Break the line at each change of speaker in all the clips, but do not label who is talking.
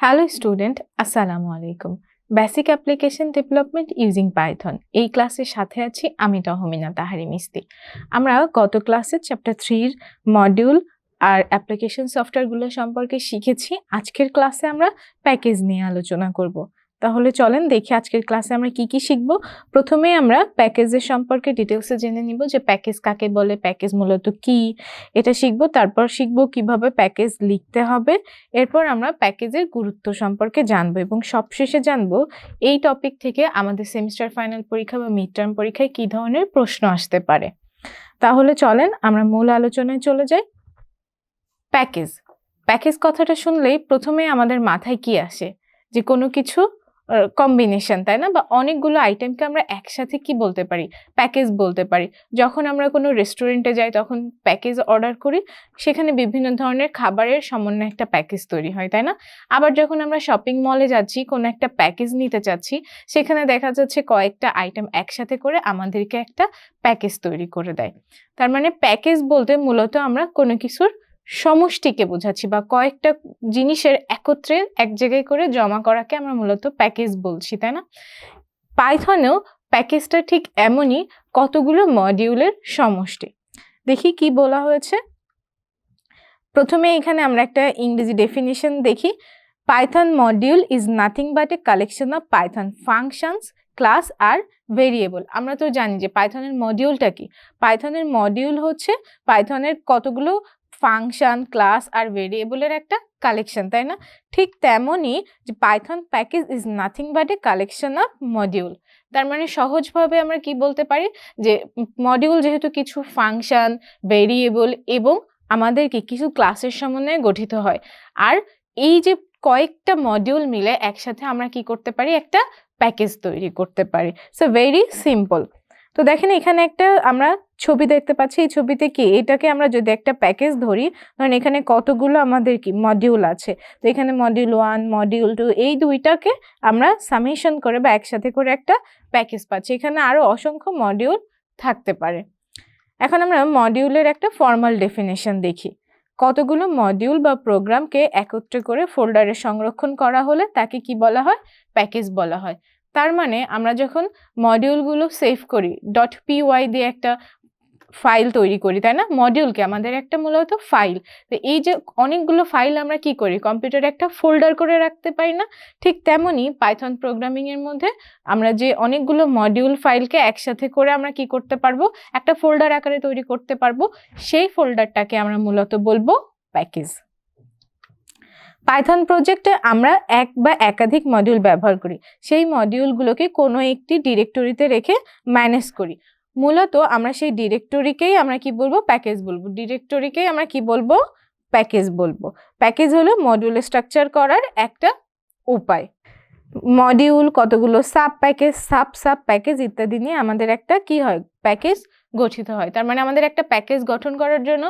Hello student, আসসালামু আলাইকুম। Basic application development using Python এই ক্লাসের সাথে আছি আমি তাহমিনা তাহরিম ইস্তি। আমরা গত ক্লাসে চ্যাপ্টার 3 মডিউল আর অ্যাপ্লিকেশন সফটওয়্যারগুলো সম্পর্কে শিখেছি। আজকের ক্লাসে আমরা প্যাকেজ নিয়ে আলোচনা করব। তাহলে চলেন দেখি আজকের ক্লাসে আমরা কি কি শিখব। প্রথমে আমরা প্যাকেজের সম্পর্কে ডিটেলসে জেনে নিব যে প্যাকেজ কাকে বলে, প্যাকেজ মূলত কি, এটা শিখব। তারপর শিখব কিভাবে প্যাকেজ লিখতে হবে। এরপর আমরা প্যাকেজের গুরুত্ব সম্পর্কে জানবো এবং সবশেষে জানবো এই টপিক থেকে আমাদের সেমিস্টার ফাইনাল পরীক্ষা বা মিড টার্ম পরীক্ষায় কি ধরনের প্রশ্ন আসতে পারে। তাহলে চলেন আমরা মূল আলোচনায় চলে যাই। প্যাকেজ প্যাকেজ কথাটা শুনলেই প্রথমে আমাদের মাথায় কি আসে, যে কোনো কিছু কম্বিনেশন, তাই না? বা অনেকগুলো আইটেমকে আমরা একসাথে কি বলতে পারি, প্যাকেজ বলতে পারি। যখন আমরা কোনো রেস্টুরেন্টে যাই তখন প্যাকেজ অর্ডার করি, সেখানে বিভিন্ন ধরনের খাবারের সমন্বয়ে একটা প্যাকেজ তৈরি হয়, তাই না? আবার যখন আমরা শপিং মলে যাচ্ছি, কোনো একটা প্যাকেজ নিতে চাচ্ছি, সেখানে দেখা যাচ্ছে কয়েকটা আইটেম একসাথে করে আমাদেরকে একটা প্যাকেজ তৈরি করে দেয়। তার মানে প্যাকেজ বলতে মূলত আমরা কোনো কিছুর সমষ্টিকে বোঝাচ্ছি বা কয়েকটা জিনিসের একত্রে এক জায়গায় করে জমা করাকে আমরা মূলত প্যাকেজ বলছি, তাই না? পাইথনেও প্যাকেজটা ঠিক এমনই, কতগুলো মডিউলের সমষ্টি। দেখি কি বলা হয়েছে। প্রথমে এখানে আমরা একটা ইংরেজি ডেফিনিশন দেখি। Python module is nothing but a collection of Python functions, class আর ভেরিয়েবল। আমরা তো জানি যে পাইথনের মডিউলটা কি। পাইথনের মডিউল হচ্ছে পাইথনের কতগুলো ফাংশন, ক্লাস আর ভেরিয়েবলের একটা কালেকশন, তাই না? ঠিক তেমনই যে Python package is nothing but a collection of module. তার মানে সহজভাবে আমরা কি বলতে পারি যে মডিউল যেহেতু কিছু ফাংশন, ভেরিয়েবল এবং আমাদেরকে কিছু ক্লাসের সমন্বয়ে গঠিত হয়, আর এই যে কয়েকটা মডিউল মিলে একসাথে আমরা কি করতে পারি, একটা প্যাকেজ তৈরি করতে পারি। So very simple. তো দেখেন এখানে একটা আমরা ছবি দেখতে পাচ্ছি। এই ছবিতে কি, এটাকে আমরা যদি একটা প্যাকেজ ধরি, ধরেন এখানে কতগুলো আমাদের কি মডিউল আছে। তো এখানে মডিউল 1, মডিউল 2, এই দুইটাকে আমরা সামেশন করে বা একসাথে করে একটা প্যাকেজ পাচ্ছি। এখানে আরো অসংখ্য মডিউল থাকতে পারে। এখন আমরা মডিউলের একটা ফর্মাল ডেফিনেশন দেখি। কতগুলো মডিউল বা প্রোগ্রামকে একত্রে করে ফোল্ডারে সংরক্ষণ করা হলে তাকে কি বলা হয়, প্যাকেজ বলা হয়। তার মানে আমরা যখন মডিউলগুলো সেভ করি, .py দিয়ে একটা ফাইল তৈরি করি, তাই না? মডিউলকে আমাদের একটা মূলত ফাইল। তো এই যে অনেকগুলো ফাইল আমরা কি করি, কম্পিউটারে একটা ফোল্ডার করে রাখতে পারি না? ঠিক তেমনই পাইথন প্রোগ্রামিং এর মধ্যে আমরা যে অনেকগুলো মডিউল ফাইলকে একসাথে করে আমরা কি করতে পারবো, একটা ফোল্ডার আকারে তৈরি করতে পারবো। সেই ফোল্ডারটাকে আমরা মূলত বলবো প্যাকেজ। পাইথন প্রজেক্টে আমরা এক বা একাধিক মডিউল ব্যবহার করি। সেই মডিউলগুলোকে কোনো একটি ডিরেক্টরিতে রেখে ম্যানেজ করি। মূলত আমরা সেই ডিরেক্টরিকেই আমরা কি বলবো, প্যাকেজ বলবো। ডিরেক্টরিকেই আমরা কি বলবো, প্যাকেজ বলবো। প্যাকেজ হলো মডিউল স্ট্রাকচার করার একটা উপায়। মডিউল, কতগুলো সাব প্যাকেজ, সাব প্যাকেজ ইত্যাদি নিয়ে আমাদের একটা কি হয়, প্যাকেজ গঠিত হয়। তার মানে আমাদের একটা প্যাকেজ গঠন করার জন্য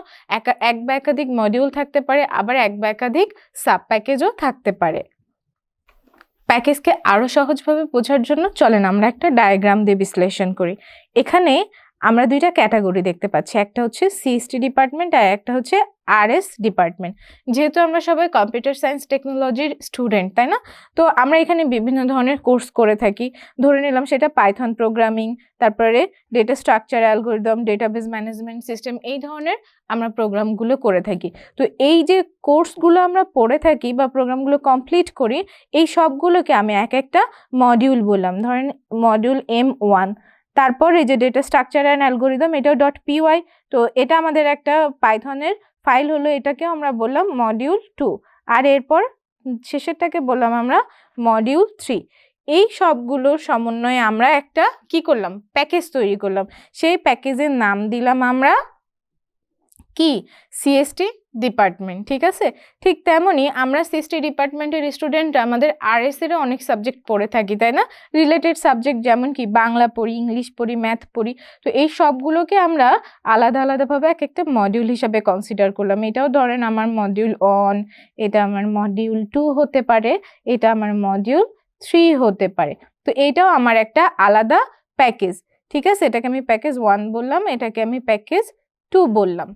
এক বা একাধিক মডিউল থাকতে পারে, আবার এক বা একাধিক সাব প্যাকেজও থাকতে পারে। প্যাকেজকে আরো সহজভাবে বোঝার জন্য চলেন আমরা একটা ডায়াগ্রাম দিয়ে বিশ্লেষণ করি। এখানে আমরা দুইটা ক্যাটাগরি দেখতে পাচ্ছি, একটা হচ্ছে সিএসটি ডিপার্টমেন্ট আর একটা হচ্ছে আরএস ডিপার্টমেন্ট। যেহেতু আমরা সবাই কম্পিউটার সায়েন্স টেকনোলজির স্টুডেন্ট, তাই না? তো আমরা এখানে বিভিন্ন ধরনের কোর্স করে থাকি। ধরে নিলাম সেটা পাইথন প্রোগ্রামিং, তারপরে data structure algorithm, database management system, এই ধরনের আমরা প্রোগ্রামগুলো করে থাকি। তো এই যে কোর্সগুলো আমরা পড়ে থাকি বা প্রোগ্রামগুলো কমপ্লিট করি, এই সবগুলোকে আমি এক একটা মডিউল বললাম। ধরেন মডিউল M1, তারপর এই যে ডেটা স্ট্রাকচার অ্যান্ড অ্যালগরিদম, এটাও .py। তো এটা আমাদের একটা পাইথনের ফাইল হলো, এটাকে আমরা বললাম মডিউল 2। আর এরপর শেষেরটাকে বললাম আমরা মডিউল 3। এই সবগুলোর সমন্বয়ে আমরা একটা কি করলাম, প্যাকেজ তৈরি করলাম। সেই প্যাকেজের নাম দিলাম আমরা কি, সিএসটি ডিপার্টমেন্ট। ঠিক আছে? ঠিক তেমনই আমরা সিএসটি ডিপার্টমেন্টের স্টুডেন্ট আমাদের আরএস এরও অনেক সাবজেক্ট পড়ে থাকি, তাই না? রিলেটেড সাবজেক্ট যেমন কি বাংলা পড়ি, ইংলিশ পড়ি, ম্যাথ পড়ি। তো এই সবগুলোকে আমরা আলাদা আলাদাভাবে এক একটা মডিউল হিসাবে কনসিডার করলাম। এটাও ধরেন আমার মডিউল 1, এটা আমার মডিউল 2 হতে পারে, এটা আমার মডিউল 3 হতে পারে। তো এইটাও আমার একটা আলাদা প্যাকেজ। ঠিক আছে? এটাকে আমি প্যাকেজ 1 বললাম, এটাকে আমি প্যাকেজ 2 বললাম।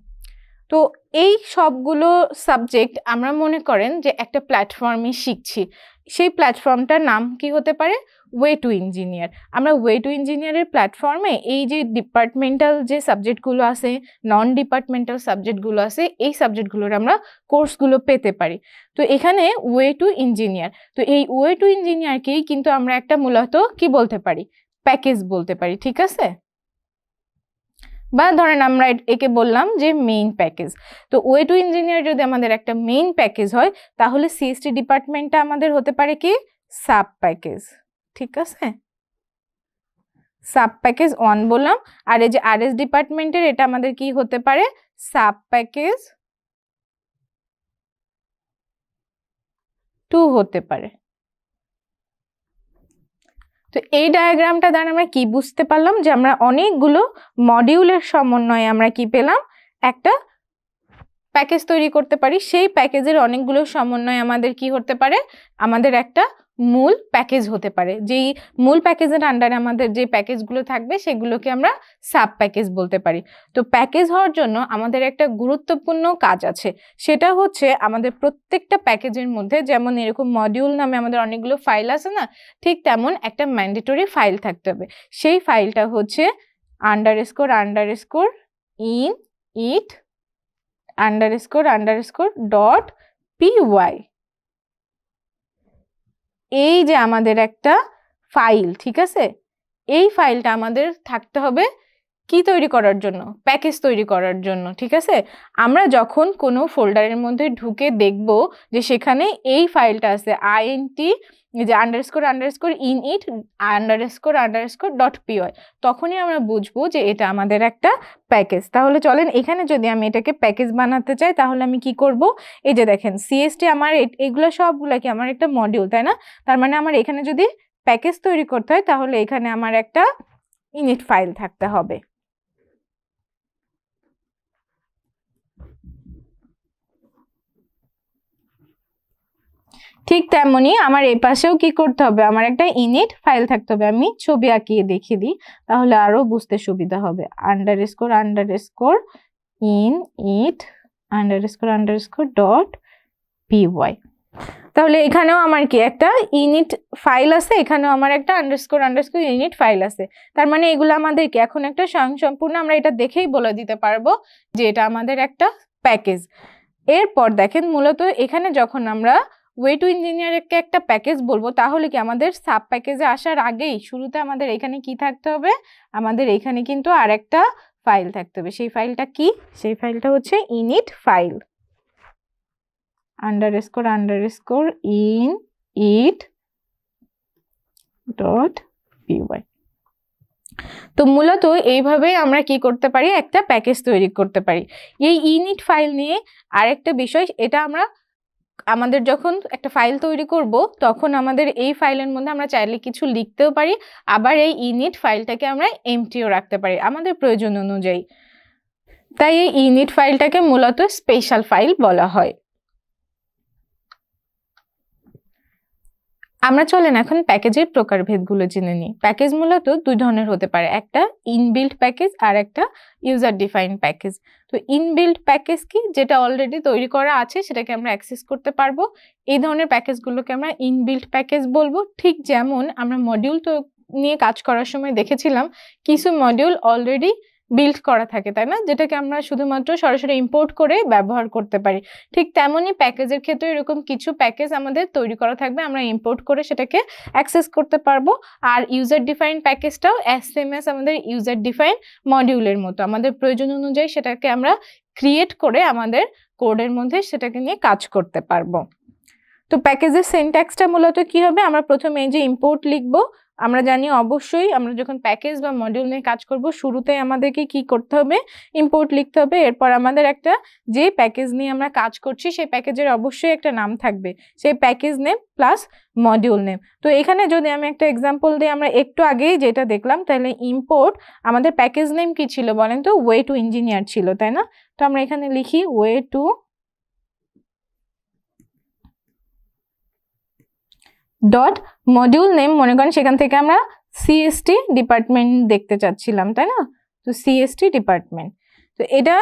তো এই সবগুলো সাবজেক্ট আমরা মনে করেন যে একটা প্ল্যাটফর্মে শিখছি, সেই প্ল্যাটফর্মটার নাম কি হতে পারে? Way to engineer. আমরা ওয়ে টু ইঞ্জিনিয়ারের প্ল্যাটফর্মে এই যে ডিপার্টমেন্টাল যে সাবজেক্টগুলো আছে, নন ডিপার্টমেন্টাল সাবজেক্টগুলো আছে, এই সাবজেক্টগুলোর আমরা কোর্সগুলো পেতে পারি। তো এখানে ওয়ে টু ইঞ্জিনিয়ার, তো এই ওয়ে টু ইঞ্জিনিয়ারকেই কিন্তু আমরা একটা মূলত কি বলতে পারি? প্যাকেজ বলতে পারি, ঠিক আছে? বা ধরেন আমরা একে বললাম যে মেইন প্যাকেজ। তো ওয়ে টু ইঞ্জিনিয়ার যদি আমাদের একটা মেইন প্যাকেজ হয়, তাহলে সিএসটি ডিপার্টমেন্টটা আমাদের হতে পারে কি? সাব প্যাকেজ, ঠিক আছে? সাব প্যাকেজ 1 বললাম, আর এই যে আরএস ডিপার্টমেন্টের এটা আমাদের কি হতে পারে? সাব প্যাকেজ 2 হতে পারে। তো এই ডায়াগ্রামটা দ্বারা আমরা কি বুঝতে পারলাম? যে আমরা অনেকগুলো মডিউলের সমন্বয়ে আমরা কি পেলাম? একটা প্যাকেজ তৈরি করতে পারি। সেই প্যাকেজের অনেকগুলো সমন্বয় আমাদের কি হতে পারে? আমাদের একটা মূল প্যাকেজ হতে পারে। যেই মূল প্যাকেজের আন্ডারে আমাদের যে প্যাকেজগুলো থাকবে সেগুলোকে আমরা সাব প্যাকেজ বলতে পারি। তো প্যাকেজ হওয়ার জন্য আমাদের একটা গুরুত্বপূর্ণ কাজ আছে, সেটা হচ্ছে আমাদের প্রত্যেকটা প্যাকেজের মধ্যে, যেমন এরকম মডিউল নামে আমাদের অনেকগুলো ফাইল আছে না, ঠিক তেমন একটা ম্যান্ডেটরি ফাইল থাকতে হবে। সেই ফাইলটা হচ্ছে আন্ডারস্কোর ইন ইট __.py। এই যে আমাদের একটা ফাইল, ঠিক আছে? এই ফাইলটা আমাদের থাকতে হবে কি তৈরি করার জন্য? প্যাকেজ তৈরি করার জন্য, ঠিক আছে? আমরা যখন কোনো ফোল্ডারের মধ্যে ঢুকে দেখব যে সেখানে এই ফাইলটা আছে int যে __in_it __.py, তখনই আমরা বুঝবো যে এটা আমাদের একটা প্যাকেজ। তাহলে চলেন এখানে যদি আমি এটাকে প্যাকেজ বানাতে চাই, তাহলে আমি কি করব? এই যে দেখেন সিএসটি আমার এগুলো সবগুলো কি আমার একটা মডিউল, তাই না? তার মানে আমার এখানে যদি প্যাকেজ তৈরি করতে হয়, তাহলে এখানে আমার একটা ইনিট ফাইল থাকতে হবে। ঠিক তেমনি আমার এই পাশেও কি করতে হবে? আমার একটা ইনিট ফাইল থাকতে হবে। আমি ছবি আঁকিয়ে দেখিয়ে দিই, তাহলে আরো বুঝতে সুবিধা হবে। __in_it__.py। তাহলে এখানেও আমার কি একটা ইনিট ফাইল আছে, এখানেও আমার একটা __ইনিট ফাইল আছে। তার মানে এগুলো আমাদেরকে এখন একটা স্বয়ংসম্পূর্ণ, আমরা এটা দেখেই বলে দিতে পারবো যে এটা আমাদের একটা প্যাকেজ। এরপর দেখেন মূলত এখানে যখন আমরা ওয়ে টু ইঞ্জিনিয়ারকে একটা প্যাকেজ বলবো, তাহলে কি আমাদের সাব প্যাকেজে আসার আগেই শুরুতে আমাদের এখানে কি থাকতে হবে? আমাদের এখানে কিন্তু আরেকটা ফাইল থাকতে হবে। সেই ফাইলটা কি? সেই ফাইলটা হচ্ছে ইনিট ফাইল __in_it.py। তো মূলত এইভাবে আমরা কি করতে পারি? একটা প্যাকেজ তৈরি করতে পারি। এই ইনিট ফাইল নিয়ে আরেকটা বিষয়, এটা আমরা আমাদের যখন একটা ফাইল তৈরি করব, তখন আমাদের এই ফাইলের মধ্যে আমরা চাইলে কিছু লিখতেও পারি, আবার এই ইনিট ফাইলটাকে আমরা এমটিও রাখতে পারি আমাদের প্রয়োজন অনুযায়ী। তাই এই ইনিট ফাইলটাকে মূলত স্পেশাল ফাইল বলা হয়। আমরা চলেন এখন প্যাকেজের প্রকারভেদগুলো জেনে নিই। প্যাকেজ মূলত দুই ধরনের হতে পারে, একটা ইনবিল্ট প্যাকেজ আর একটা ইউজার ডিফাইন্ড প্যাকেজ। তো ইনবিল্ট প্যাকেজ কি? যেটা অলরেডি তৈরি করা আছে সেটাকে আমরা অ্যাক্সেস করতে পারবো। এই ধরনের প্যাকেজগুলোকে আমরা ইনবিল্ট প্যাকেজ বলবো। ঠিক যেমন আমরা মডিউল তো নিয়ে কাজ করার সময় দেখেছিলাম কিছু মডিউল অলরেডি বিল্ড করা থাকে, তাই না? যেটাকে আমরা শুধুমাত্র সরাসরি ইম্পোর্ট করে ব্যবহার করতে পারি। ঠিক তেমনই প্যাকেজের ক্ষেত্রে এরকম কিছু প্যাকেজ আমাদের তৈরি করা থাকবে, আমরা ইম্পোর্ট করে সেটাকে অ্যাক্সেস করতে পারবো। আর ইউজার ডিফাইন প্যাকেজটাও এসএমএস আমাদের ইউজার ডিফাইন মডিউলের মতো, আমাদের প্রয়োজন অনুযায়ী সেটাকে আমরা ক্রিয়েট করে আমাদের কোডের মধ্যে সেটাকে নিয়ে কাজ করতে পারবো। তো প্যাকেজের সিনট্যাক্সটা মূলত কি হবে? আমরা প্রথমে এই যে ইম্পোর্ট লিখবো। আমরা জানি অবশ্যই আমরা যখন প্যাকেজ বা মডিউল নিয়ে কাজ করব, শুরুতে আমাদেরকে কি করতে হবে? ইম্পোর্ট লিখতে হবে। এরপর আমাদের একটা যে প্যাকেজ নিয়ে আমরা কাজ করছি সেই প্যাকেজের অবশ্যই একটা নাম থাকবে, সেই package name plus module name. তো এখানে যদি আমি একটা এক্সাম্পল দিই, আমরা একটু আগেই যেটা দেখলাম, তাহলে ইম্পোর্ট আমাদের প্যাকেজ নেম কি ছিল বলেন তো? ওয়ে টু ইঞ্জিনিয়ার ছিল, তাই না? তো আমরা এখানে লিখি way to dot module name, মনে করেন সেখান থেকে আমরা সিএসটি ডিপার্টমেন্ট দেখতে চাচ্ছিলাম, তাই না? তো সিএসটি ডিপার্টমেন্ট। তো এটা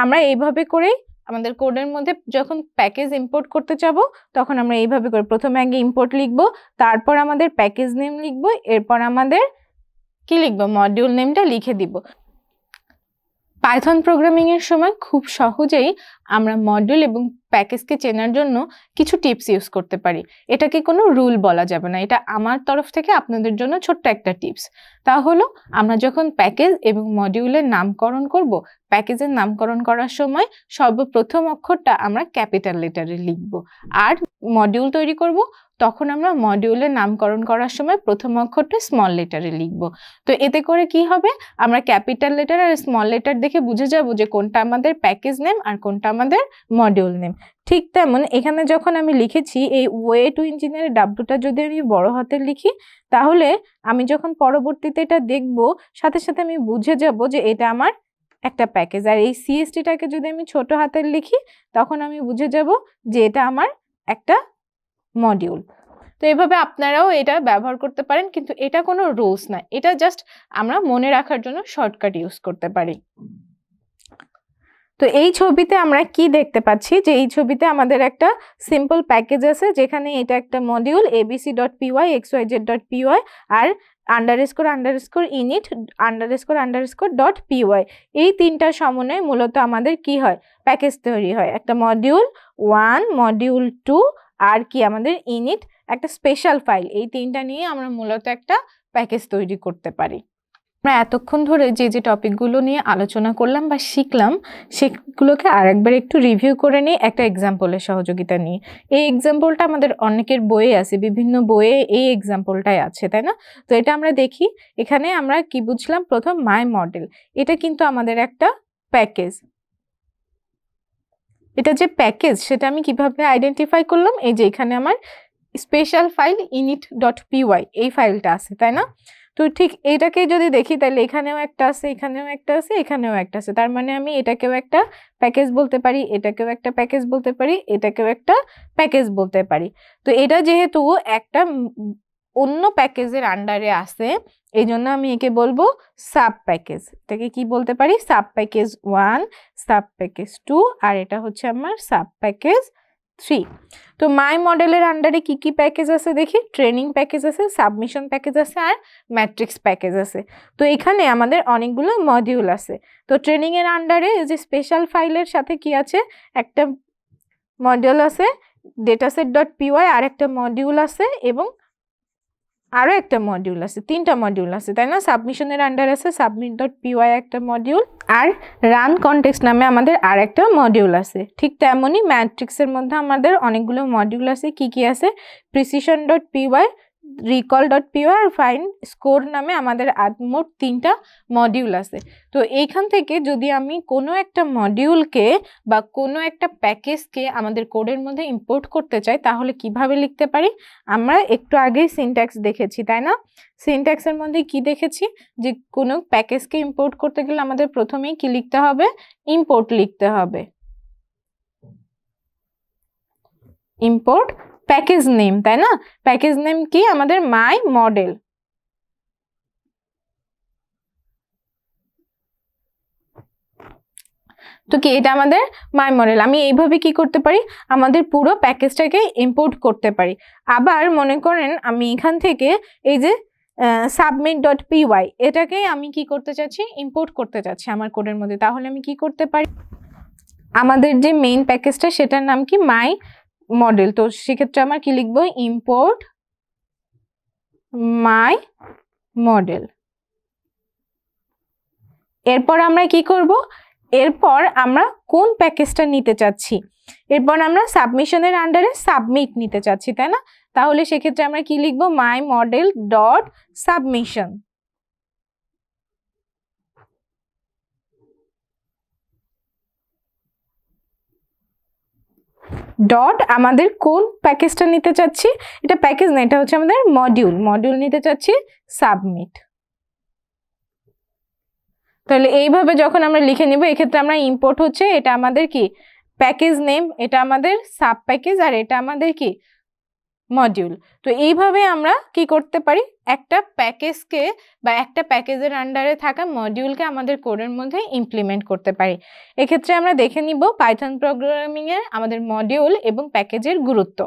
আমরা এইভাবে করেই আমাদের কোডের মধ্যে যখন প্যাকেজ ইম্পোর্ট করতে যাব তখন আমরা এইভাবে করি, প্রথমে আগে ইম্পোর্ট লিখব, তারপর আমাদের প্যাকেজ নেম লিখব, এরপর আমাদের কি লিখব, মডিউল নেমটা লিখে দিব। পাইথন প্রোগ্রামিং এর সময় খুব সহজেই আমরা মডিউল এবং প্যাকেজকে চেনার জন্য কিছু টিপস ইউজ করতে পারি। এটাকে কোনো রুল বলা যাবে না, এটা আমার তরফ থেকে আপনাদের জন্য ছোট্ট একটা টিপস। তা হলো আমরা যখন প্যাকেজ এবং মডিউলের নামকরণ করব, প্যাকেজের নামকরণ করার সময় সর্বপ্রথম অক্ষরটা আমরা ক্যাপিটাল লেটারে লিখব, আর মডিউল তৈরি করব তখন আমরা মডিউলের নামকরণ করার সময় প্রথম অক্ষরটা স্মল লেটারে লিখব। তো এতে করে কি হবে, আমরা ক্যাপিটাল লেটার আর স্মল লেটার দেখে বুঝে যাব যে কোনটা আমাদের প্যাকেজ নেম আর কোনটা আমাদের মডিউল নেম। ঠিক তেমন এখানে যখন আমি লিখেছি এই ওয়ে টু ইঞ্জিনিয়ারের ডাব্লুটা যদি আমি বড় হাতের লিখি, তাহলে আমি যখন পরবর্তীতে এটা দেখব সাথে সাথে আমি বুঝে যাব যে এটা আমার একটা প্যাকেজ। আর এই সিএসটিটাকে যদি আমি ছোট হাতের লিখি তখন আমি বুঝে যাব যে এটা আমার একটা মডিউল। তো এইভাবে আপনারাও এটা ব্যবহার করতে পারেন, কিন্তু এটা কোনো রুলস না, এটা জাস্ট আমরা মনে রাখার জন্য শর্টকাট ইউজ করতে পারি। তো এই ছবিতে আমরা কি দেখতে পাচ্ছি, যে এই ছবিতে আমাদের একটা সিম্পল প্যাকেজ আছে যেখানে এটা একটা মডিউল abc.py xyz.py আর _ init _ .py, এই তিনটা সমন্বয়ে মূলত আমাদের কি হয়, প্যাকেজ তৈরি হয়। একটা মডিউল 1, মডিউল 2 আর কি আমাদের ইনিট, একটা স্পেশাল ফাইল, এই তিনটা নিয়ে আমরা মূলত একটা প্যাকেজ তৈরি করতে পারি। আমরা এতক্ষণ ধরে যে যে টপিকগুলো নিয়ে আলোচনা করলাম বা শিখলাম সেগুলোকে আরেকবার একটু রিভিউ করে নিই একটা এক্সাম্পলের সহযোগিতা নিয়ে। এই এক্সাম্পলটা আমাদের অনেকের বইয়ে আছে, বিভিন্ন বইয়ে এই এক্সাম্পলটাই আছে, তাই না? তো এটা আমরা দেখি, এখানে আমরা কি বুঝলাম, প্রথম মাই মডেল, এটা কিন্তু আমাদের একটা প্যাকেজ। এটা যে প্যাকেজ সেটা আমি কিভাবে আইডেন্টিফাই করলাম, এই যে এখানে আমার স্পেশাল ফাইল init.py এই ফাইলটা আছে, তাই না? তো ঠিক এটাকে যদি দেখি তাহলে এখানেও একটা আছে, এখানেও একটা আছে, এখানেও একটা আছে, তার মানে আমি এটাকেও একটা প্যাকেজ বলতে পারি, এটাকেও একটা প্যাকেজ বলতে পারি, এটাকেও একটা প্যাকেজ বলতে পারি। তো এটা যেহেতু একটা অন্য প্যাকেজের আন্ডারে আছে, এই জন্য আমি একে বলবো সাব প্যাকেজ। এটাকে কি বলতে পারি, সাব প্যাকেজ 1, সাব প্যাকেজ 2 আর এটা হচ্ছে আমার সাব প্যাকেজ 3। তো মাই মডেলের আন্ডারে কি কি প্যাকেজ আছে দেখি, ট্রেনিং প্যাকেজ আছে, সাবমিশন প্যাকেজ আছে আর ম্যাট্রিক্স প্যাকেজ আছে। তো এখানে আমাদের অনেকগুলো মডিউল আছে। তো ট্রেনিং এর আন্ডারে যে স্পেশাল ফাইলের সাথে কি আছে, একটা মডিউল আছে dataset.py আর একটা মডিউল আছে এবং আরো একটা মডিউল আছে, তিনটা মডিউল আছে, তাই না? সাবমিশনের আন্ডার আছে submit.py একটা মডিউল আর রান কনটেক্সট নামে আমাদের আর একটা মডিউল আছে। ঠিক তেমনই ম্যাট্রিক্সের মধ্যে আমাদের অনেকগুলো মডিউল আছে। কি কি আছে, precision.py, recall.py আর find score নামে আমাদের মোট তিনটা মডিউল আছে। তো এইখান থেকে যদি আমি কোনো একটা মডিউলকে বা কোনো একটা প্যাকেজকে আমাদের কোডের মধ্যে ইম্পোর্ট করতে চাই তাহলে কিভাবে লিখতে পারি, আমরা একটু আগেই সিনট্যাক্স দেখেছি, তাই না? সিনট্যাক্সের মধ্যে কি দেখেছি, যে কোনো প্যাকেজকে ইম্পোর্ট করতে গেলে আমাদের প্রথমেই কি লিখতে হবে, ইম্পোর্ট লিখতে হবে, ইম্পোর্ট প্যাকেজ নেম, তাই না? প্যাকেজ নেম কি আমাদের মাই মডেল। তো কি এটা আমাদের মাই মডেল। আমি এইভাবে কি করতে পারি, আমাদের পুরো প্যাকেজটাকে ইম্পোর্ট করতে পারি। আবার মনে করেন আমি এখান থেকে এই যে submit.py এটাকে আমি কি করতে চাচ্ছি, ইম্পোর্ট করতে চাচ্ছি আমার কোডের মধ্যে, তাহলে আমি কি করতে পারি, আমাদের যে মেইন প্যাকেজটা সেটার নাম কি মাই মডেল। তো সেক্ষেত্রে আমার কি লিখবো, ইম্পোর্ট মাই মডেল। এরপর আমরা কি করব, এরপর আমরা কোন প্যাকেজটা নিতে চাচ্ছি, এরপর আমরা সাবমিশনের আন্ডারে সাবমিট নিতে চাচ্ছি, তাই না? তাহলে সেক্ষেত্রে আমরা কি লিখবো, মাই মডেল ডট সাবমিশন। ডট আমাদের কোন প্যাকেজটা নিতে চাচ্ছি, এটা প্যাকেজ না, এটা হচ্ছে আমাদের মডিউল, মডিউল নিতে চাচ্ছি, সাবমিট। তাহলে এইভাবে যখন আমরা লিখে নিব, এক্ষেত্রে আমরা ইম্পোর্ট হচ্ছে, এটা আমাদের কি প্যাকেজ নেম, এটা আমাদের সাব প্যাকেজ আর এটা আমাদের কি মডিউল। তো এইভাবে আমরা কি করতে পারি, একটা প্যাকেজকে বা একটা প্যাকেজের আন্ডারে থাকা মডিউলকে আমাদের কোডের মধ্যে ইমপ্লিমেন্ট করতে পারি। এক্ষেত্রে আমরা দেখে নিব পাইথন প্রোগ্রামিং এর আমাদের মডিউল এবং প্যাকেজের গুরুত্ব।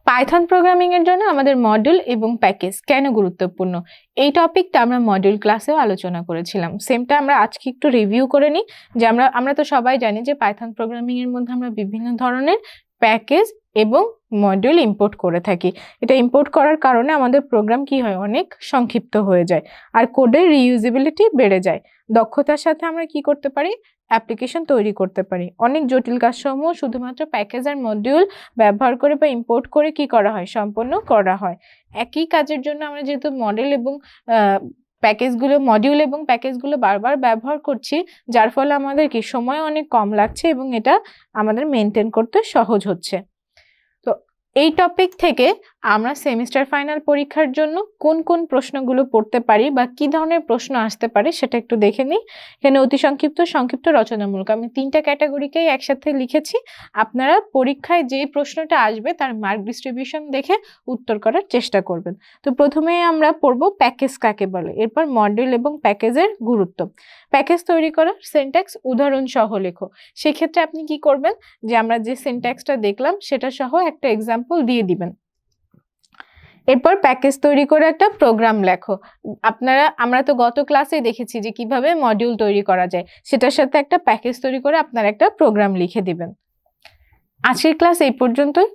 পাইথন প্রোগ্রামিং এর জন্য আমাদের মডিউল এবং প্যাকেজ কেন গুরুত্বপূর্ণ, এই টপিকটা আমরা মডিউল ক্লাসেও আলোচনা করেছিলাম। সেমটা আমরা আজকে একটু রিভিউ করে নিই। যে আমরা তো সবাই জানি যে পাইথন প্রোগ্রামিং এর মধ্যে আমরা বিভিন্ন ধরনের প্যাকেজ এবং মডিউল ইম্পোর্ট করে থাকি। এটা ইম্পোর্ট করার কারণে আমাদের প্রোগ্রাম কি হয়, অনেক সংক্ষিপ্ত হয়ে যায় আর কোডের রিইউজেবিলিটি বেড়ে যায়। দক্ষতার সাথে আমরা কি করতে পারি, অ্যাপ্লিকেশন তৈরি করতে পারি। অনেক জটিল কাজসমূহ শুধুমাত্র প্যাকেজ আর মডিউল ব্যবহার করে বা ইম্পোর্ট করে কি করা হয়, সম্পন্ন করা হয়। একই কাজের জন্য আমরা যেহেতু মডিউল এবং প্যাকেজগুলো বারবার ব্যবহার করছি, যার ফলে আমাদের কি সময় অনেক কম লাগছে এবং এটা আমাদের মেনটেন করতে সহজ হচ্ছে। তো এই টপিক থেকে আমরা সেমিস্টার ফাইনাল পরীক্ষার জন্য কোন কোন প্রশ্নগুলো পড়তে পারি বা কি ধরনের প্রশ্ন আসতে পারে সেটা একটু দেখে নিই। এখানে অতি সংক্ষিপ্ত, সংক্ষিপ্ত, রচনামূলক, আমি 3টা ক্যাটাগরিকেই একসাথে লিখেছি। আপনারা পরীক্ষায় যে প্রশ্নটা আসবে তার মার্ক ডিস্ট্রিবিউশন দেখে উত্তর করার চেষ্টা করবেন। তো প্রথমে আমরা পড়ব প্যাকেজ কাকে বলে, এরপর মডিউল এবং প্যাকেজের গুরুত্ব। প্যাকেজ তৈরি করার সিনট্যাক্স উদাহরণ সহ লেখো। সেক্ষেত্রে আপনি কি করবেন, যে আমরা যে সিনট্যাক্সটা দেখলাম সেটা সহ একটা এক্সাম্পল দিয়ে দিবেন। এরপর প্যাকেজ তৈরি করে একটা প্রোগ্রাম লেখো। আমরা তো গত ক্লাসে দেখেছি যে কিভাবে মডিউল তৈরি করা যায়, সেটার সাথে একটা প্যাকেজ তৈরি করে আপনারা একটা প্রোগ্রাম লিখে দিবেন। আজকের ক্লাস এই পর্যন্তই।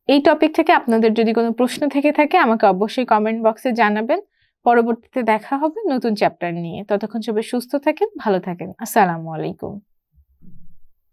এই টপিক থেকে আপনাদের যদি কোনো প্রশ্ন থেকে থাকে আমাকে অবশ্যই কমেন্ট বক্সে জানাবেন। পরবর্তীতে দেখা হবে নতুন চ্যাপ্টার নিয়ে। ততক্ষণ সবাই সুস্থ থাকেন, ভালো থাকেন। আসসালামু আলাইকুম।